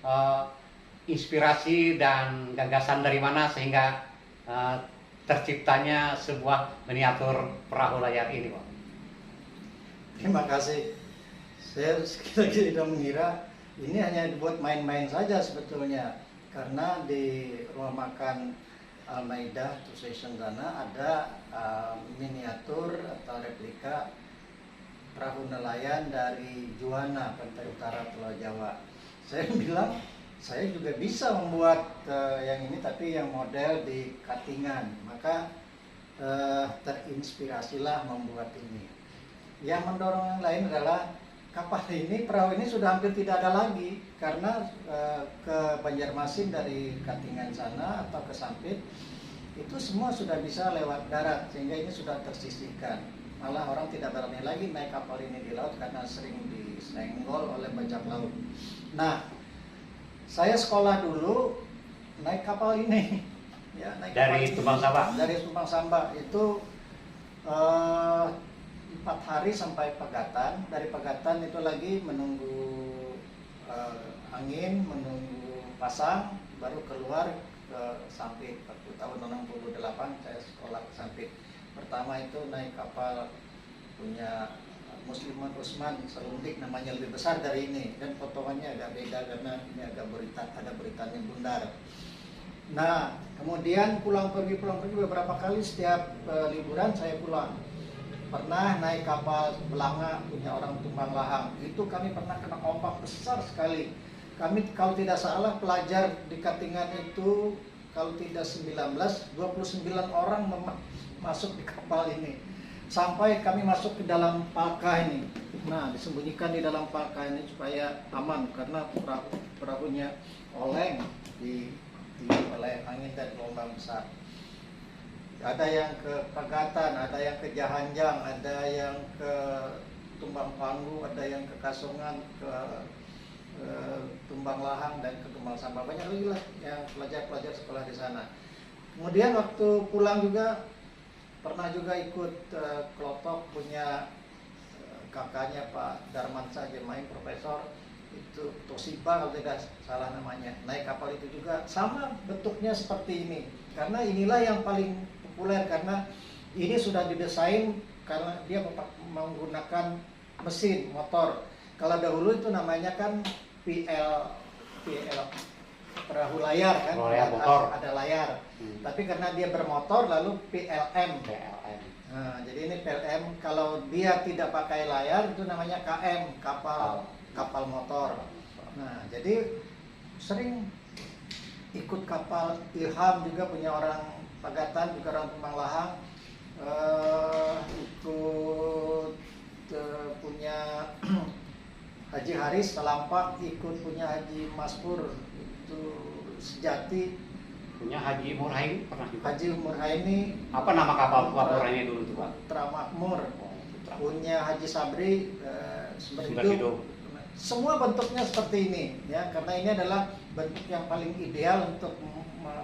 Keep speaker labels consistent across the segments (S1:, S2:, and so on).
S1: eh, inspirasi dan gagasan dari mana sehingga terciptanya sebuah miniatur perahu layar ini, Pak?
S2: Terima kasih. Saya sekali tidak mengira ini hanya dibuat main-main saja sebetulnya, karena di rumah makan Al-Maidah Two Station sana ada miniatur atau replika perahu nelayan dari Juwana, pantai utara Pulau Jawa. Saya bilang saya juga bisa membuat yang ini, tapi yang model di Katingan. Maka terinspirasilah membuat ini. Yang mendorong yang lain adalah kapal ini, perahu ini sudah hampir tidak ada lagi, karena ke Banjarmasin dari Katingan sana atau ke Sampit itu semua sudah bisa lewat darat, sehingga ini sudah tersisihkan. Malah orang tidak berani lagi naik kapal ini di laut karena sering disenggol oleh bajak laut. Nah, saya sekolah dulu naik kapal ini, ya, naik
S1: Dari
S2: kapal
S1: Tumpang Samba.
S2: Dari Tumpang Samba itu 4 hari sampai Pegatan. Dari Pegatan itu lagi menunggu angin, menunggu pasang, baru keluar ke Sampit. Waktu tahun 68 saya sekolah ke Sampit. Pertama itu naik kapal punya Musliman Usman Serundik, namanya lebih besar dari ini, dan potongannya agak beda karena ini agak ada beritanya bundar. Nah, kemudian pulang pergi beberapa kali setiap liburan saya pulang. Pernah naik kapal Belanga punya orang Tumbang Lahang. Itu kami pernah kena ombak besar sekali. Kami kalau tidak salah pelajar di Katingan itu kalau tidak 29 orang masuk di kapal ini. Sampai kami masuk ke dalam palka ini. Nah, disembunyikan di dalam palka ini supaya aman, karena perahunya oleng di oleh angin dan gelombang besar. Ada yang ke Pegatan, ada yang ke Jahanjang, ada yang ke Tumbang Panggu, ada yang ke Kasongan, ke Tumbang Lahang, dan ke Tumbang Samba. Banyak lagi lah yang pelajar-pelajar sekolah di sana. Kemudian waktu pulang juga pernah juga ikut kelompok punya kakaknya Pak Darman Sajemain, profesor itu Toshiba kalau tidak salah namanya. Naik kapal itu juga sama bentuknya seperti ini, karena inilah yang paling populer, karena ini sudah didesain karena dia menggunakan mesin motor. Kalau dahulu itu namanya kan PL perahu layar kan, ada layar. Tapi karena dia bermotor lalu PLM. Nah, jadi ini PLM. Kalau dia tidak pakai layar itu namanya KM, kapal motor. Nah, jadi sering ikut kapal Ilham juga punya orang Pegatan, juga orang Tumbang Lahang. Ikut punya Haji Haris Selampak, ikut punya Haji Maspur itu Sejati,
S1: Punya Haji Murhaini pernah juga.
S2: Haji Murhaini.
S1: Apa nama kapal Murhaini dulu tuh, Pak?
S2: Putra Makmur. Punya Haji Sabri Sumber Hidup. Semua bentuknya seperti ini, ya, karena ini adalah bentuk yang paling ideal untuk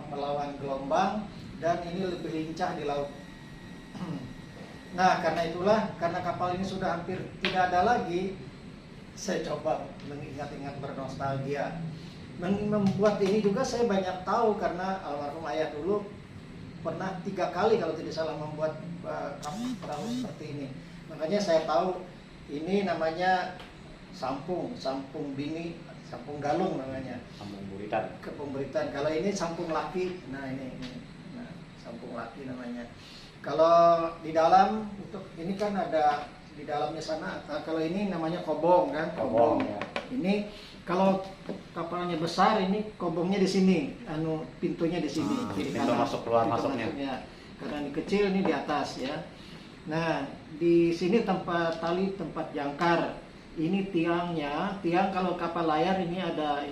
S2: melawan gelombang, dan ini lebih lincah di laut. Nah, karena itulah, karena kapal ini sudah hampir tidak ada lagi, saya coba mengingat-ingat, bernostalgia. Membuat ini juga saya banyak tahu, karena almarhum ayah dulu pernah 3 kali kalau tidak salah membuat perahu seperti ini. Makanya saya tahu ini namanya sampung bini, sampung galung namanya.
S1: Sampung buritan.
S2: Kepemberitaan. Kalau ini sampung laki, nah ini. Nah, sampung laki namanya. Kalau di dalam untuk ini kan ada di dalamnya sana. Kalau ini namanya kobong kan, kobong.
S1: Ya.
S2: Ini kalau kapalnya besar, ini kobongnya di sini, pintunya di sini.
S1: Pintu masuk keluar masuknya.
S2: Karena ini kecil, ini di atas ya. Nah, di sini tempat tali, tempat jangkar. Ini tiangnya, tiang kalau kapal layar ini ada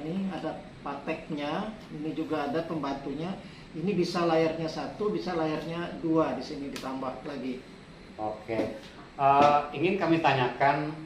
S2: pateknya, ini juga ada pembantunya. Ini bisa layarnya 1, bisa layarnya 2, di sini ditambah lagi.
S1: Oke. Ingin kami tanyakan